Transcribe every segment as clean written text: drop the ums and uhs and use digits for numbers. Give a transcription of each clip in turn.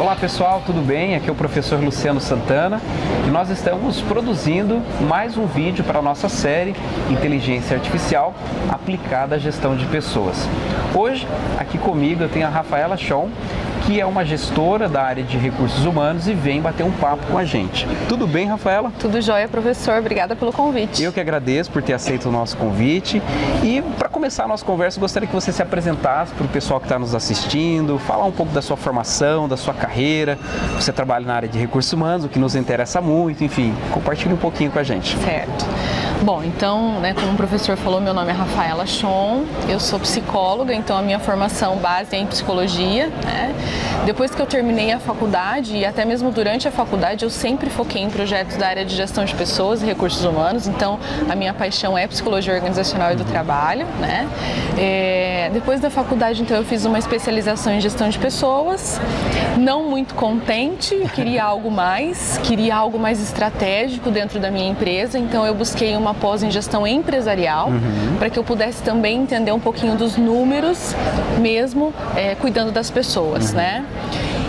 Olá pessoal, tudo bem? Aqui é o professor Luciano Santana e nós estamos produzindo mais um vídeo para a nossa série Inteligência Artificial aplicada à gestão de pessoas. Hoje, aqui comigo eu tenho a Rafaela Chon, que é uma gestora da área de recursos humanos e vem bater um papo com a gente. Tudo bem, Rafaela? Tudo jóia, professor. Obrigada pelo convite. Eu que agradeço por ter aceito o nosso convite. E para começar a nossa conversa, eu gostaria que você se apresentasse para o pessoal que está nos assistindo, falar um pouco da sua formação, da sua carreira. Você trabalha na área de recursos humanos, o que nos interessa muito, enfim, compartilhe um pouquinho com a gente. Certo. Bom, então, como o professor falou, meu nome é Rafaela Chon, eu sou psicóloga, então a minha formação base é em psicologia, né? Depois que eu terminei a faculdade e até mesmo durante a faculdade, eu sempre foquei em projetos da área de gestão de pessoas e recursos humanos, então a minha paixão é psicologia organizacional e do trabalho, né? Depois da faculdade, então, eu fiz uma especialização em gestão de pessoas, não muito contente, queria algo mais estratégico dentro da minha empresa, então eu busquei uma pós em gestão empresarial, para que eu pudesse também entender um pouquinho dos números, mesmo cuidando das pessoas, né?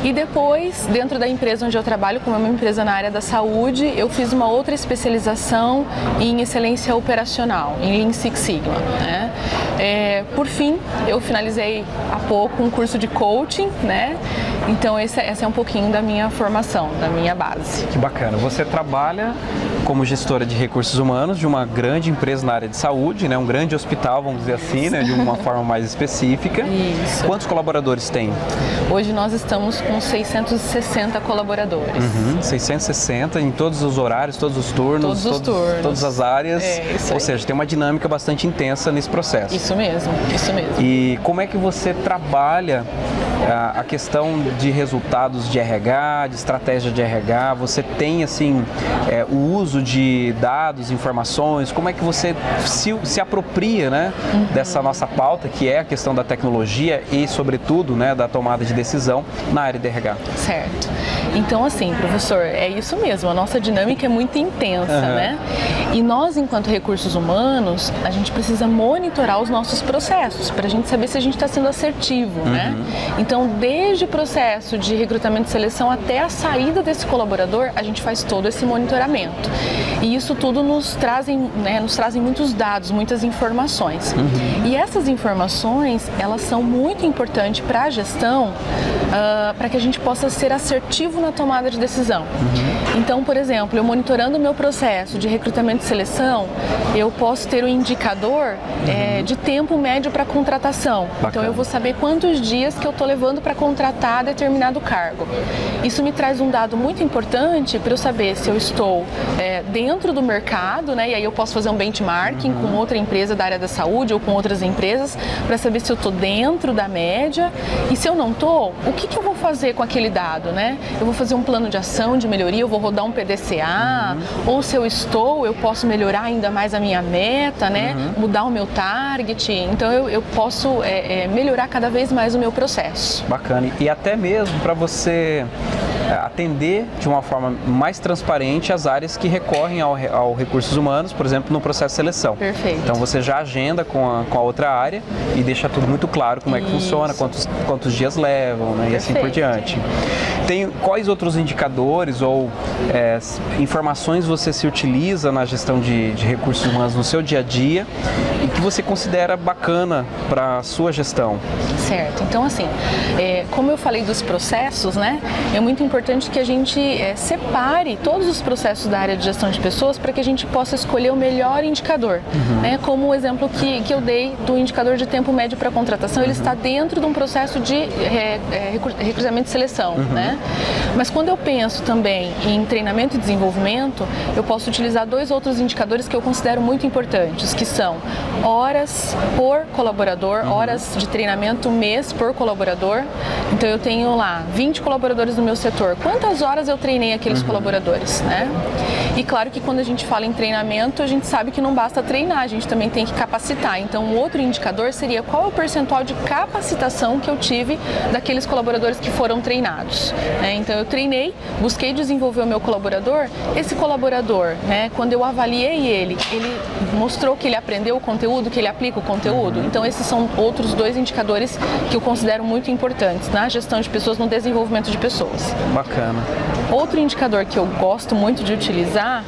E depois, dentro da empresa onde eu trabalho, como é uma empresa na área da saúde, eu fiz uma outra especialização em excelência operacional, em Lean Six Sigma, né? Por fim, eu finalizei há pouco um curso de coaching, né? Então essa é um pouquinho da minha formação, da minha base. Que bacana. Você trabalha como gestora de recursos humanos de uma grande empresa na área de saúde, né? Um grande hospital, vamos dizer assim, né? De uma forma mais específica. Isso. Quantos colaboradores tem? Hoje nós estamos com 660 colaboradores. 660 em todos os horários, todos os turnos, todas as áreas. Ou seja, tem uma dinâmica bastante intensa nesse processo. Isso mesmo, isso mesmo. E como é que você trabalha a questão de resultados de RH, de estratégia de RH? Você tem, assim, o uso de dados, informações? Como é que você se apropria, né, dessa nossa pauta, que é a questão da tecnologia e, sobretudo, né, da tomada de decisão na área de RH? Certo. Então, assim, professor, é isso mesmo. A nossa dinâmica é muito intensa, né? E nós, enquanto recursos humanos, a gente precisa monitorar os nossos processos para a gente saber se a gente está sendo assertivo, né? Então, desde o processo de recrutamento e seleção até a saída desse colaborador, a gente faz todo esse monitoramento. E isso tudo nos trazem muitos dados, muitas informações. E essas informações, elas são muito importantes para a gestão, para que a gente possa ser assertivo na tomada de decisão. Então, por exemplo, eu monitorando o meu processo de recrutamento e seleção, eu posso ter um indicador de tempo médio para contratação. Bacana. Então, eu vou saber quantos dias que eu estou levando para contratar determinado cargo. Isso me traz um dado muito importante para eu saber se eu estou dentro do mercado, né? E aí eu posso fazer um benchmarking com outra empresa da área da saúde ou com outras empresas para saber se eu estou dentro da média. E se eu não estou, o que eu vou fazer com aquele dado, né? Eu vou fazer um plano de ação, de melhoria, eu vou rodar um PDCA, ou se eu estou, eu posso melhorar ainda mais a minha meta, né? Mudar o meu target. Então eu posso melhorar cada vez mais o meu processo. Bacana. E até mesmo para você atender de uma forma mais transparente as áreas que recorrem ao recursos humanos, por exemplo, no processo de seleção. Perfeito. Então você já agenda com a outra área e deixa tudo muito claro como é que funciona, quantos dias levam, né? E assim por diante. Quais outros indicadores ou informações você se utiliza na gestão de recursos humanos no seu dia a dia e que você considera bacana para a sua gestão? Certo. Então, assim, como eu falei dos processos, né, é muito importante que a gente separe todos os processos da área de gestão de pessoas para que a gente possa escolher o melhor indicador. Né, como o exemplo que eu dei do indicador de tempo médio para contratação, ele está dentro de um processo de recrutamento e seleção, né? Mas quando eu penso também em treinamento e desenvolvimento, eu posso utilizar dois outros indicadores que eu considero muito importantes, que são horas por colaborador, horas de treinamento mês por colaborador. Então eu tenho lá 20 colaboradores no meu setor, colaborador, quantas horas eu treinei aqueles colaboradores, né? E claro que quando a gente fala em treinamento, a gente sabe que não basta treinar, a gente também tem que capacitar. Então, um outro indicador seria qual é o percentual de capacitação que eu tive daqueles colaboradores que foram treinados, né? Então, eu treinei, busquei desenvolver o meu colaborador. Esse colaborador, né, quando eu avaliei ele mostrou que ele aprendeu o conteúdo, que ele aplica o conteúdo. Então, esses são outros 2 indicadores que eu considero muito importantes na gestão de pessoas, no desenvolvimento de pessoas. Bacana. Outro indicador que eu gosto muito de utilizar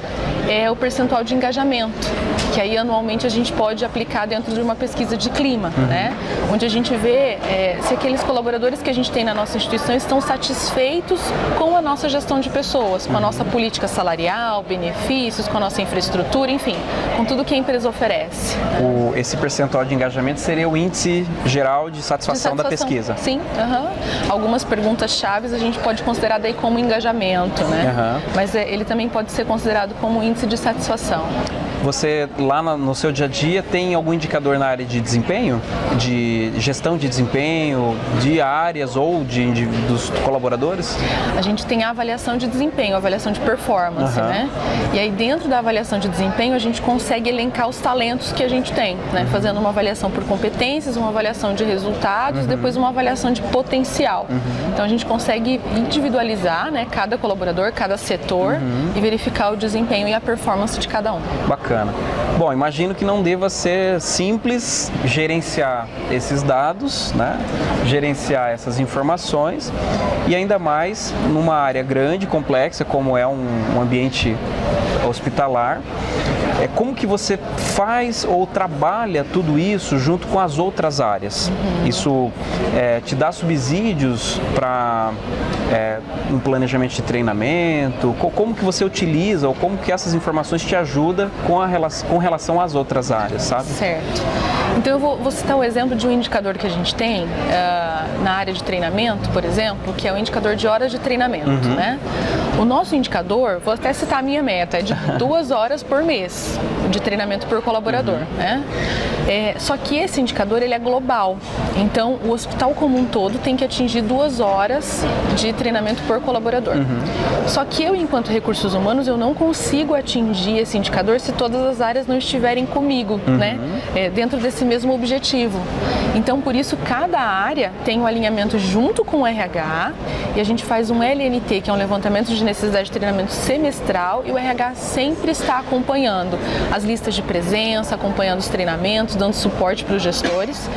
é o percentual de engajamento, que aí anualmente a gente pode aplicar dentro de uma pesquisa de clima, né? Onde a gente vê se aqueles colaboradores que a gente tem na nossa instituição estão satisfeitos com a nossa gestão de pessoas, com a nossa política salarial, benefícios, com a nossa infraestrutura, enfim, com tudo que a empresa oferece. Esse percentual de engajamento seria o índice geral de satisfação da pesquisa? Sim. Algumas perguntas-chave a gente pode considerar daí como engajamento, né? Mas ele também pode ser considerado como índice de satisfação. Você, lá no seu dia a dia, tem algum indicador na área de desempenho? De gestão de desempenho, de áreas ou dos colaboradores? A gente tem a avaliação de desempenho, a avaliação de performance, né? E aí, dentro da avaliação de desempenho, a gente consegue elencar os talentos que a gente tem, né? Fazendo uma avaliação por competências, uma avaliação de resultados, depois uma avaliação de potencial. Então, a gente consegue individualizar, né, cada colaborador, cada setor e verificar o desempenho e a performance de cada um. Bacana. Bom, imagino que não deva ser simples gerenciar esses dados, né? Gerenciar essas informações e ainda mais numa área grande, complexa, como é um ambiente hospitalar. Como que você faz ou trabalha tudo isso junto com as outras áreas? Isso te dá subsídios para um planejamento de treinamento? Como que você utiliza ou como que essas informações te ajudam com relação às outras áreas, sabe? Certo. Então eu vou citar o exemplo de um indicador que a gente tem na área de treinamento, por exemplo, que é o indicador de horas de treinamento, né? O nosso indicador, vou até citar a minha meta, é de 2 horas por mês de treinamento por colaborador, né? Só que esse indicador ele é global, então o hospital como um todo tem que atingir 2 horas de treinamento por colaborador. Só que eu, enquanto recursos humanos, eu não consigo atingir esse indicador se todas as áreas não estiverem comigo, né? Dentro desse mesmo objetivo. Então, por isso, cada área tem um alinhamento junto com o RH e a gente faz um LNT, que é um levantamento de necessidade de treinamento semestral, e o RH sempre está acompanhando as listas de presença, acompanhando os treinamentos, dando suporte para os gestores,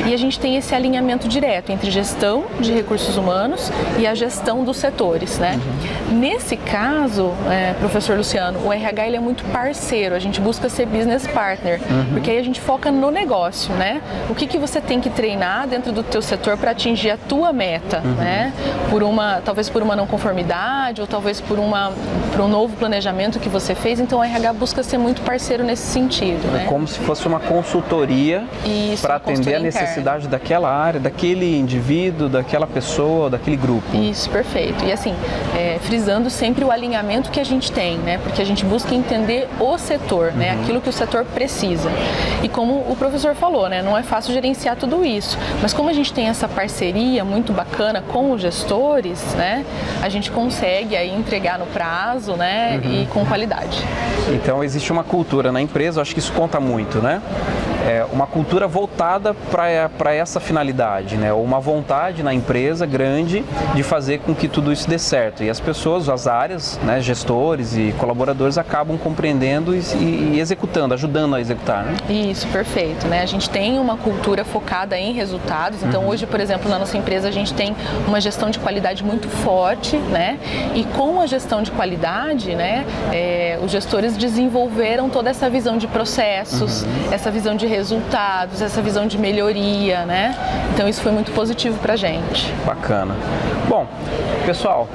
e a gente tem esse alinhamento direto entre gestão de recursos humanos e a gestão dos setores, né? Nesse caso, professor Luciano, o RH ele é muito parceiro, a gente busca ser business partner, porque aí a gente foca no negócio, né? O que você tem que treinar dentro do teu setor para atingir a tua meta, né? Talvez por uma não conformidade ou talvez por um novo planejamento que você fez, então o RH busca ser muito parceiro nesse sentido, né? Como se fosse uma consultoria para atender a necessidade daquela área, daquele indivíduo, daquela pessoa, daquele grupo. Isso, perfeito. E assim, frisando sempre o alinhamento que a gente tem, né? Porque a gente busca entender o setor, né? Aquilo que o setor precisa. E como o professor falou, né? Não é fácil gerenciar tudo isso, mas como a gente tem essa parceria muito bacana com os gestores, né? A gente consegue aí entregar no prazo, né? E com qualidade. Então existe uma cultura na empresa, eu acho que isso conta muito, né? Uma cultura voltada para essa finalidade, né? Uma vontade na empresa grande de fazer com que tudo isso dê certo. E as pessoas, as áreas, né, gestores e colaboradores acabam compreendendo e executando, ajudando a executar, né? Isso, perfeito, né? A gente tem uma cultura focada em resultados. Então hoje, por exemplo, na nossa empresa a gente tem uma gestão de qualidade muito forte, né? E com a gestão de qualidade, né, os gestores desenvolveram toda essa visão de processos, essa visão de resultados, essa visão de melhoria, né? Então isso foi muito positivo pra gente. Bacana. Bom, pessoal,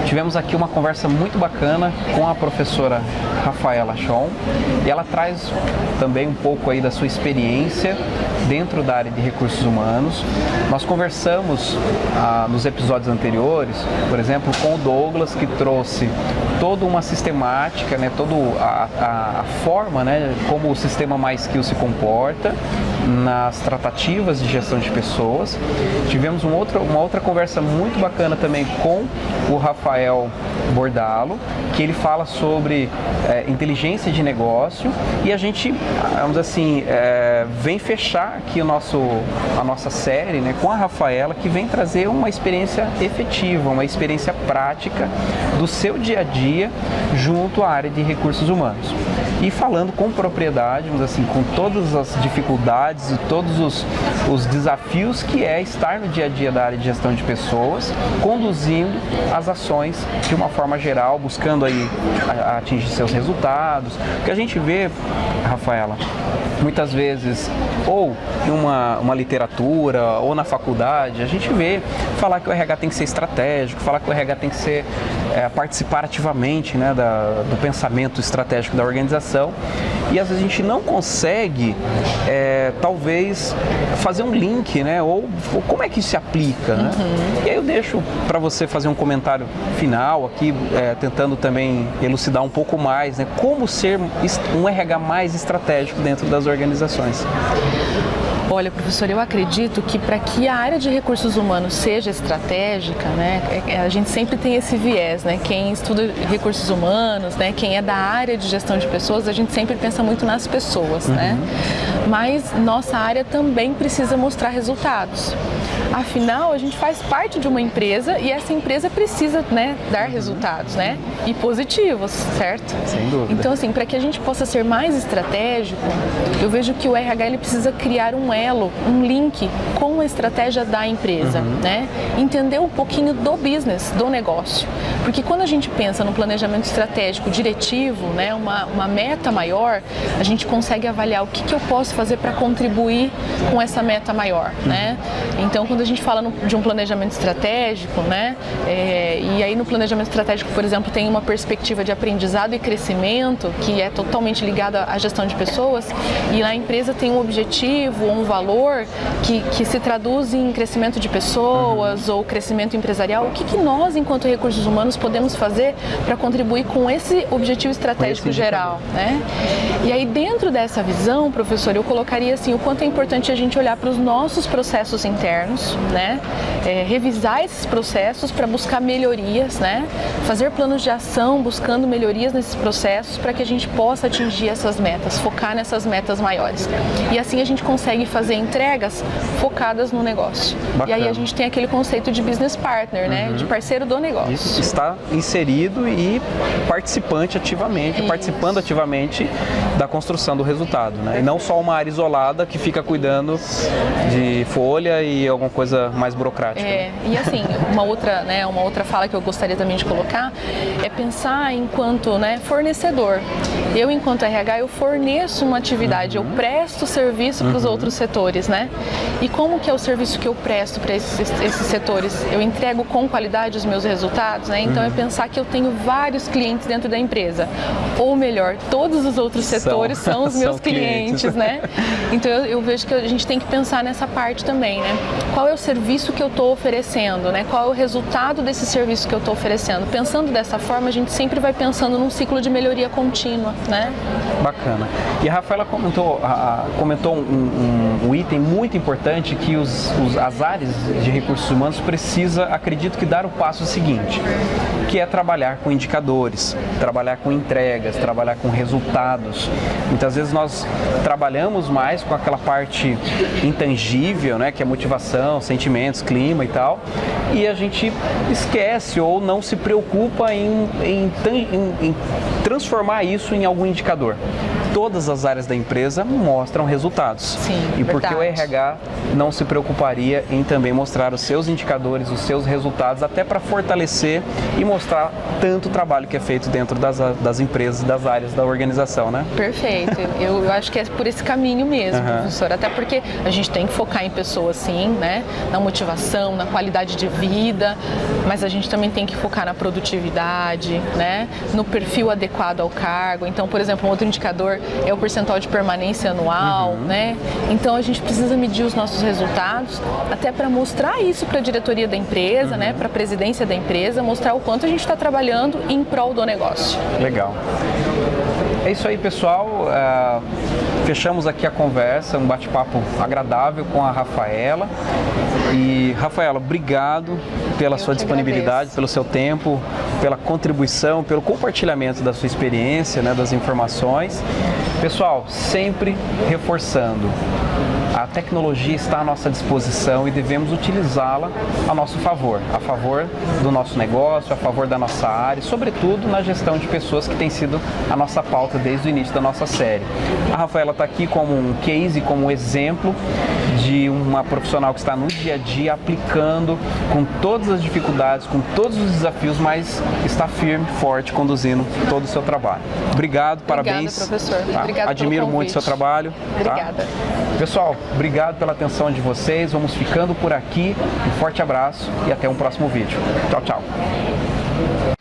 tivemos aqui uma conversa muito bacana com a professora Rafaela Schon e ela traz também um pouco aí da sua experiência dentro da área de recursos humanos. Nós conversamos nos episódios anteriores, por exemplo, com o Douglas, que trouxe toda uma sistemática, né, toda a forma, né, como o sistema MySkill se comporta nas tratativas de gestão de pessoas. Tivemos uma outra conversa muito bacana também com o Rafael Bordalo, que ele fala sobre inteligência de negócio, e a gente, vamos assim, vem fechar aqui a nossa série, né, com a Rafaela, que vem trazer uma experiência efetiva, uma experiência prática do seu dia a dia junto à área de recursos humanos. E falando com propriedade, vamos assim, com todas as dificuldades e todos os desafios que é estar no dia a dia da área de gestão de pessoas, conduzindo as ações de uma forma geral, buscando aí atingir seus resultados. O que a gente vê, Rafaela, muitas vezes, ou em uma literatura, ou na faculdade, a gente vê falar que o RH tem que ser estratégico, falar que o RH tem que ser participar ativamente, né, do pensamento estratégico da organização, e às vezes a gente não consegue, talvez, fazer um link, né, ou como é que isso se aplica, né? E aí eu deixo para você fazer um comentário final aqui, tentando também elucidar um pouco mais, né, como ser um RH mais estratégico dentro das organizações. Olha, professor, eu acredito que para que a área de recursos humanos seja estratégica, né, a gente sempre tem esse viés, né? Quem estuda recursos humanos, né, quem é da área de gestão de pessoas, a gente sempre pensa muito nas pessoas, né? Mas nossa área também precisa mostrar resultados. Afinal, a gente faz parte de uma empresa e essa empresa precisa, né, dar resultados, né, e positivos, certo? Sem dúvida. Então, assim, para que a gente possa ser mais estratégico, eu vejo que o RH ele precisa criar um elo, um link com a estratégia da empresa, né? Entender um pouquinho do business, do negócio. Porque quando a gente pensa no planejamento estratégico diretivo, né, uma meta maior, a gente consegue avaliar o que eu posso fazer para contribuir com essa meta maior, né? Então, quando a gente fala de um planejamento estratégico, né, e aí no planejamento estratégico, por exemplo, tem uma perspectiva de aprendizado e crescimento que é totalmente ligada à gestão de pessoas, e a empresa tem um objetivo, um valor que se traduz em crescimento de pessoas ou crescimento empresarial. O que nós, enquanto recursos humanos, podemos fazer para contribuir com esse objetivo estratégico geral, né? E aí, dentro dessa visão, professor, eu colocaria assim, o quanto é importante a gente olhar para os nossos processos internos, né? Revisar esses processos para buscar melhorias, né? Fazer planos de ação buscando melhorias nesses processos para que a gente possa atingir essas metas, focar nessas metas maiores. E assim a gente consegue fazer entregas focadas no negócio. Bacana. E aí a gente tem aquele conceito de business partner, né? De parceiro do negócio. Isso está inserido e participante ativamente, participando ativamente da construção do resultado, né? E não só uma área isolada que fica cuidando de folha e alguma coisa mais burocrática. E assim, uma outra fala que eu gostaria também de colocar é pensar enquanto, né, fornecedor. Eu, enquanto RH, eu forneço uma atividade, eu presto serviço para os outros setores, né? E como que é o serviço que eu presto para esses setores? Eu entrego com qualidade os meus resultados, né? Então é pensar que eu tenho vários clientes dentro da empresa. Ou melhor, todos os outros setores são os meus clientes, né? Então eu vejo que a gente tem que pensar nessa parte também, né? Qual é o serviço que eu estou oferecendo, né? Qual é o resultado desse serviço que eu estou oferecendo? Pensando dessa forma, a gente sempre vai pensando num ciclo de melhoria contínua, né? Bacana. E a Rafaela comentou um item muito importante que as áreas de recursos humanos acredito que dar o passo seguinte, que é trabalhar com indicadores, trabalhar com entregas, trabalhar com resultados. Muitas vezes nós trabalhamos mais com aquela parte intangível, né, que é motivação, sentimentos, clima e tal, e a gente esquece ou não se preocupa em transformar isso em algum indicador. Todas as áreas da empresa mostram resultados. Sim, e por que o RH não se preocuparia em também mostrar os seus indicadores, os seus resultados, até para fortalecer e mostrar tanto trabalho que é feito dentro das empresas, das áreas da organização, né? Perfeito. Eu acho que é por esse caminho mesmo, professor. Até porque a gente tem que focar em pessoas, sim, né? Na motivação, na qualidade de vida, mas a gente também tem que focar na produtividade, né? No perfil adequado ao cargo. Então, por exemplo, um outro indicador é o percentual de permanência anual, né? Então a gente precisa medir os nossos resultados até para mostrar isso para a diretoria da empresa, né? Para a presidência da empresa, mostrar o quanto a gente está trabalhando em prol do negócio. Legal. É isso aí, pessoal. Fechamos aqui a conversa, um bate-papo agradável com a Rafaela. E, Rafaela, obrigado pela sua disponibilidade, agradeço. pelo seu tempo, pela contribuição, pelo compartilhamento da sua experiência, né, das informações. Pessoal, sempre reforçando, a tecnologia está à nossa disposição e devemos utilizá-la a nosso favor, a favor do nosso negócio, a favor da nossa área, sobretudo na gestão de pessoas, que tem sido a nossa pauta desde o início da nossa série. A Rafaela está aqui como um case, como um exemplo de uma profissional que está no dia a dia aplicando com todas as dificuldades, com todos os desafios, mas está firme, forte, conduzindo todo o seu trabalho. Obrigado, parabéns. Obrigada, professor. Tá? Obrigada Admiro pelo muito o seu convite. trabalho. Obrigada. Tá? Pessoal, obrigado pela atenção de vocês. Vamos ficando por aqui. Um forte abraço e até um próximo vídeo. Tchau, tchau.